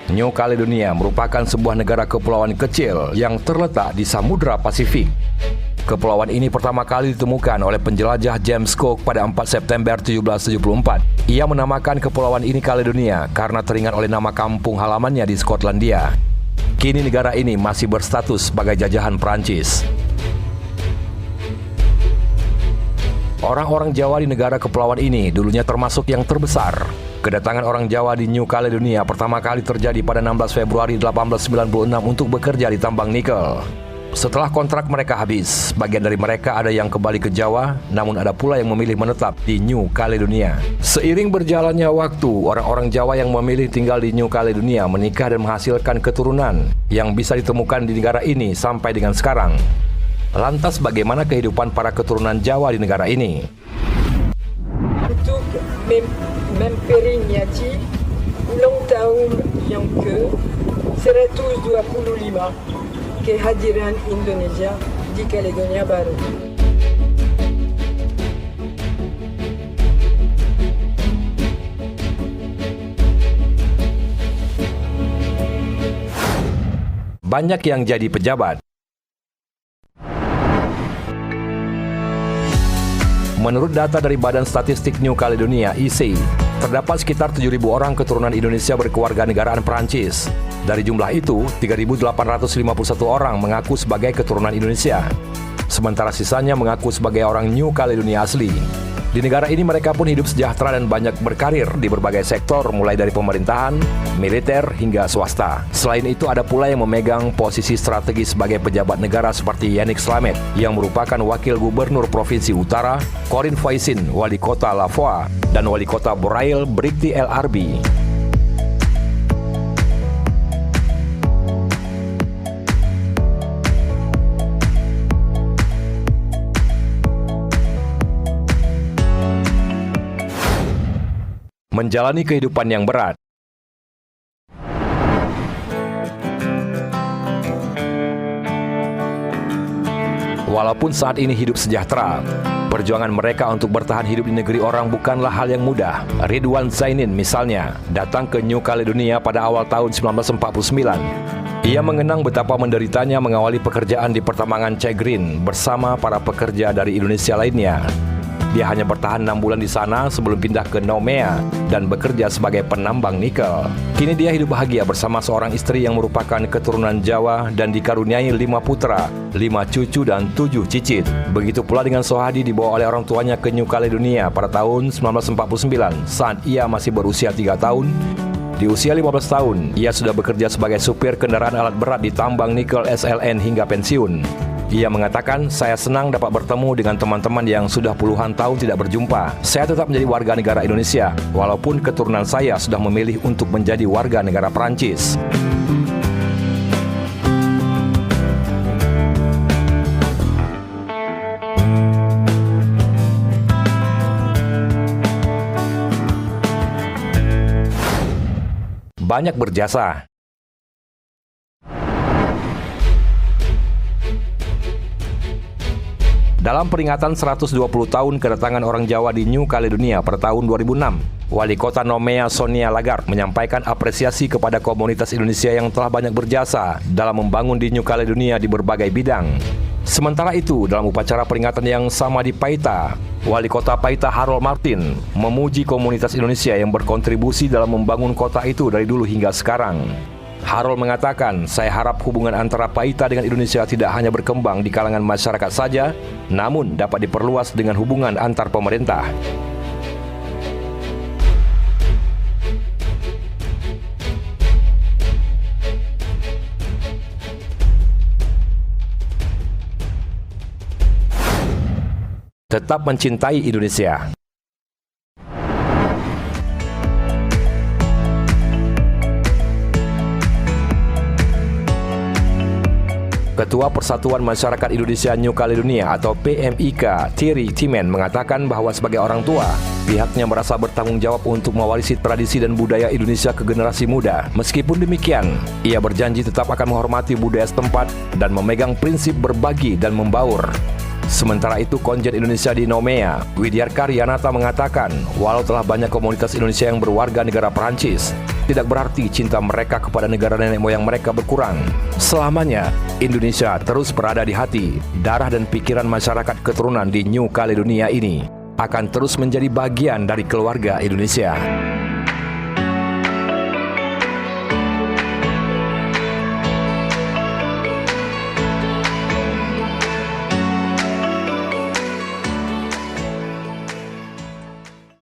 New Caledonia merupakan sebuah negara kepulauan kecil yang terletak di Samudra Pasifik. Kepulauan ini pertama kali ditemukan oleh penjelajah James Cook pada 4 September 1774. Ia menamakan kepulauan ini Caledonia karena teringat oleh nama kampung halamannya di Skotlandia. Kini negara ini masih berstatus sebagai jajahan Prancis. Orang-orang Jawa di negara kepulauan ini dulunya termasuk yang terbesar. Kedatangan orang Jawa di New Caledonia pertama kali terjadi pada 16 Februari 1896 untuk bekerja di tambang nikel. Setelah kontrak mereka habis, bagian dari mereka ada yang kembali ke Jawa, namun ada pula yang memilih menetap di New Caledonia. Seiring berjalannya waktu, orang-orang Jawa yang memilih tinggal di New Caledonia menikah dan menghasilkan keturunan yang bisa ditemukan di negara ini sampai dengan sekarang. Lantas bagaimana kehidupan para keturunan Jawa di negara ini? Untuk memperingati ulang tahun yang ke-125 kehadiran Indonesia di Caledonia Baru. Banyak yang jadi pejabat. Menurut data dari Badan Statistik New Caledonia (ICE), terdapat sekitar 7.000 orang keturunan Indonesia berkewarganegaraan Prancis. Dari jumlah itu, 3.851 orang mengaku sebagai keturunan Indonesia, sementara sisanya mengaku sebagai orang New Caledonia asli. Di negara ini mereka pun hidup sejahtera dan banyak berkarir di berbagai sektor, mulai dari pemerintahan, militer, hingga swasta. Selain itu, ada pula yang memegang posisi strategis sebagai pejabat negara seperti Yannick Slamet, yang merupakan Wakil Gubernur Provinsi Utara, Corin Faisin, Wali Kota Lavoie, dan Wali Kota Borail, Brikti El Arbi. Menjalani kehidupan yang berat. Walaupun saat ini hidup sejahtera, perjuangan mereka untuk bertahan hidup di negeri orang bukanlah hal yang mudah. Ridwan Zainin misalnya datang ke New Caledonia pada awal tahun 1949. Ia mengenang betapa menderitanya mengawali pekerjaan di pertambangan Chagrin bersama para pekerja dari Indonesia lainnya. Dia hanya bertahan 6 bulan di sana sebelum pindah ke Nomea dan bekerja sebagai penambang nikel. Kini dia hidup bahagia bersama seorang istri yang merupakan keturunan Jawa dan dikaruniai 5 putra, 5 cucu dan 7 cicit. Begitu pula dengan Sohadi, dibawa oleh orang tuanya ke New Caledonia pada tahun 1949 saat ia masih berusia 3 tahun. Di usia 15 tahun, ia sudah bekerja sebagai supir kendaraan alat berat di tambang nikel SLN hingga pensiun. Ia mengatakan, "Saya senang dapat bertemu dengan teman-teman yang sudah puluhan tahun tidak berjumpa. Saya tetap menjadi warga negara Indonesia, walaupun keturunan saya sudah memilih untuk menjadi warga negara Prancis." Banyak berjasa. Dalam peringatan 120 tahun kedatangan orang Jawa di New Caledonia pada tahun 2006, Wali Kota Nomea Sonia Lagarde menyampaikan apresiasi kepada komunitas Indonesia yang telah banyak berjasa dalam membangun di New Caledonia di berbagai bidang. Sementara itu, dalam upacara peringatan yang sama di Paita, Wali Kota Paita Harold Martin memuji komunitas Indonesia yang berkontribusi dalam membangun kota itu dari dulu hingga sekarang. Harold mengatakan, "Saya harap hubungan antara Paita dengan Indonesia tidak hanya berkembang di kalangan masyarakat saja, namun dapat diperluas dengan hubungan antar pemerintah." Tetap mencintai Indonesia. Ketua Persatuan Masyarakat Indonesia New Caledonia atau PMIK, Thierry Timen, mengatakan bahwa sebagai orang tua, pihaknya merasa bertanggung jawab untuk mewarisi tradisi dan budaya Indonesia ke generasi muda. Meskipun demikian, ia berjanji tetap akan menghormati budaya setempat dan memegang prinsip berbagi dan membaur. Sementara itu, Konjen Indonesia di Nomea, Widyarka Rianata, mengatakan, walau telah banyak komunitas Indonesia yang berwarga negara Perancis, tidak berarti cinta mereka kepada negara nenek moyang mereka berkurang. Selamanya, Indonesia terus berada di hati, darah dan pikiran masyarakat keturunan di New Caledonia ini akan terus menjadi bagian dari keluarga Indonesia.